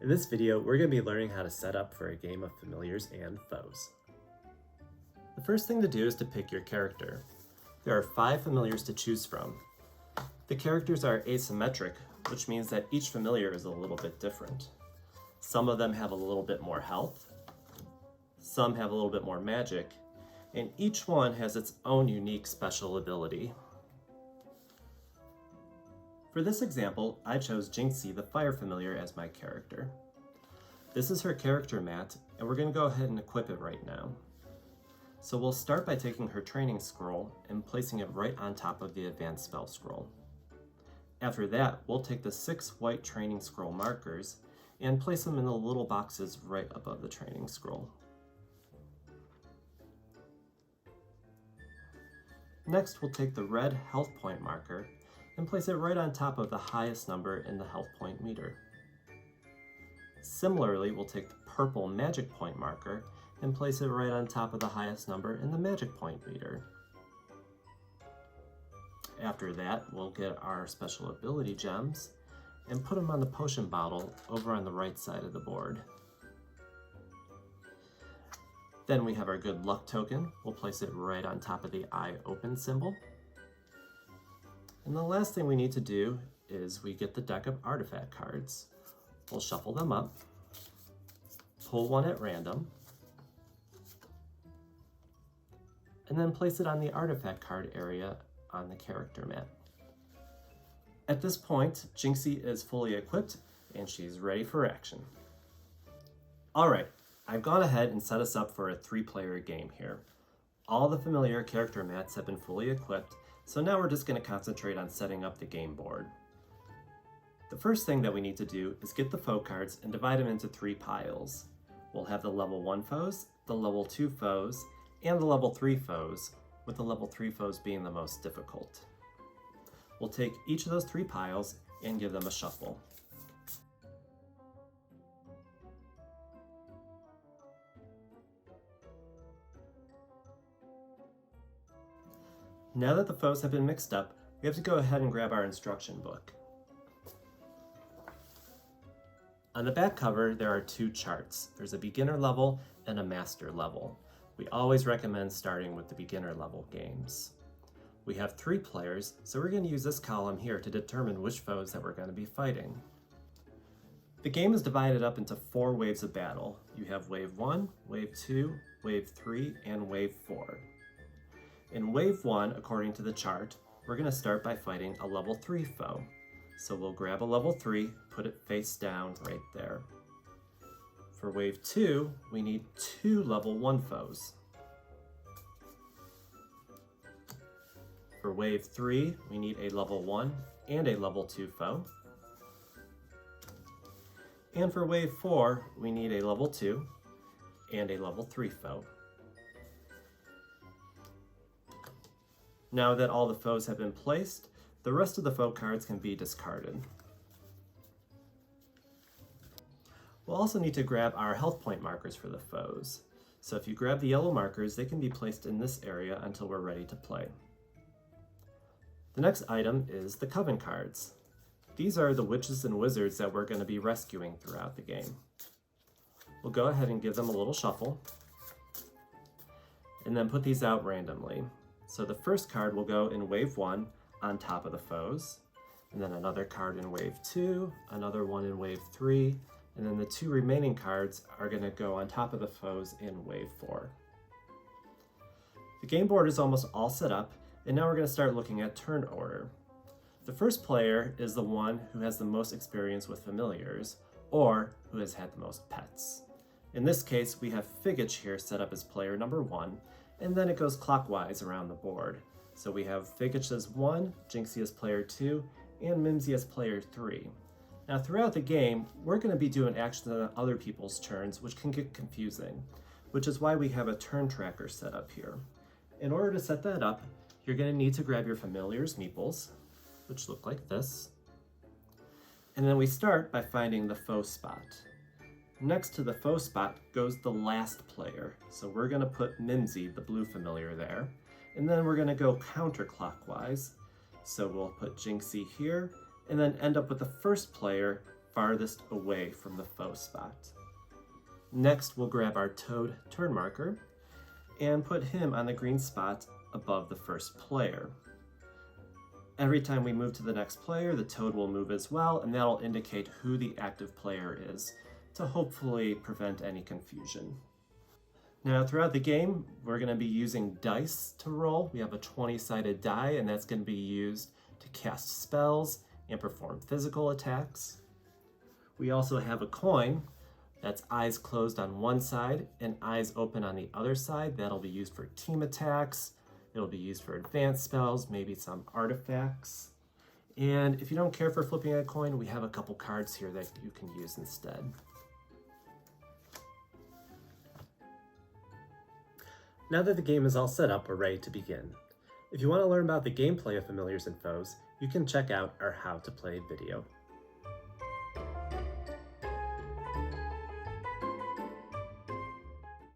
In this video, we're going to be learning how to set up for a game of familiars and foes. The first thing to do is to pick your character. There are 5 familiars to choose from. The characters are asymmetric, which means that each familiar is a little bit different. Some of them have a little bit more health, some have a little bit more magic, and each one has its own unique special ability. For this example, I chose Jinxie the Fire Familiar as my character. This is her character mat, and we're going to go ahead and equip it right now. So we'll start by taking her training scroll and placing it right on top of the advanced spell scroll. After that, we'll take the 6 white training scroll markers and place them in the little boxes right above the training scroll. Next, we'll take the red health point marker and place it right on top of the highest number in the health point meter. Similarly, we'll take the purple magic point marker and place it right on top of the highest number in the magic point meter. After that, we'll get our special ability gems and put them on the potion bottle over on the right side of the board. Then we have our good luck token. We'll place it right on top of the eye open symbol. And the last thing we need to do is we get the deck of artifact cards. We'll shuffle them up, pull one at random, and then place it on the artifact card area on the character mat. At this point, Jinxie is fully equipped and she's ready for action. Alright, I've gone ahead and set us up for a 3-player game here. All the familiar character mats have been fully equipped, so now we're just going to concentrate on setting up the game board. The first thing that we need to do is get the foe cards and divide them into 3 piles. We'll have the level 1 foes, the level 2 foes, and the level 3 foes, with the level 3 foes being the most difficult. We'll take each of those 3 piles and give them a shuffle. Now that the foes have been mixed up, we have to go ahead and grab our instruction book. On the back cover, there are 2 charts. There's a beginner level and a master level. We always recommend starting with the beginner level games. We have 3 players, so we're going to use this column here to determine which foes that we're going to be fighting. The game is divided up into 4 waves of battle. You have wave 1, wave 2, wave 3, and wave 4. In wave 1, according to the chart, we're going to start by fighting a level 3 foe. So we'll grab a level 3, put it face down right there. For wave 2, we need 2 level 1 foes. For wave 3, we need a level 1 and a level 2 foe. And for wave 4, we need a level 2 and a level 3 foe. Now that all the foes have been placed, the rest of the foe cards can be discarded. We'll also need to grab our health point markers for the foes. So if you grab the yellow markers, they can be placed in this area until we're ready to play. The next item is the coven cards. These are the witches and wizards that we're going to be rescuing throughout the game. We'll go ahead and give them a little shuffle, and then put these out randomly. So the first card will go in wave 1 on top of the foes, and then another card in wave 2, another one in wave 3, and then the 2 remaining cards are going to go on top of the foes in wave 4. The game board is almost all set up, and now we're going to start looking at turn order. The first player is the one who has the most experience with familiars, or who has had the most pets. In this case, we have Figich here set up as player number 1, and then it goes clockwise around the board. So we have Figich as 1, Jinxie as player 2, and Mimsy as player 3. Now throughout the game, we're going to be doing actions on other people's turns, which can get confusing, which is why we have a turn tracker set up here. In order to set that up, you're going to need to grab your familiar's meeples, which look like this. And then we start by finding the foe spot. Next to the foe spot goes the last player. So we're going to put Mimsy, the blue familiar, there. And then we're going to go counterclockwise. So we'll put Jinxie here, and then end up with the first player farthest away from the foe spot. Next, we'll grab our toad turn marker and put him on the green spot above the first player. Every time we move to the next player, the toad will move as well, and that'll indicate who the active player is to hopefully prevent any confusion. Now, throughout the game, we're going to be using dice to roll. We have a 20-sided die, and that's going to be used to cast spells and perform physical attacks. We also have a coin that's eyes closed on one side and eyes open on the other side. That'll be used for team attacks. It'll be used for advanced spells, maybe some artifacts. And if you don't care for flipping a coin, we have a couple cards here that you can use instead. Now that the game is all set up, we're ready to begin. If you want to learn about the gameplay of Familiars and Foes, you can check out our How to Play video.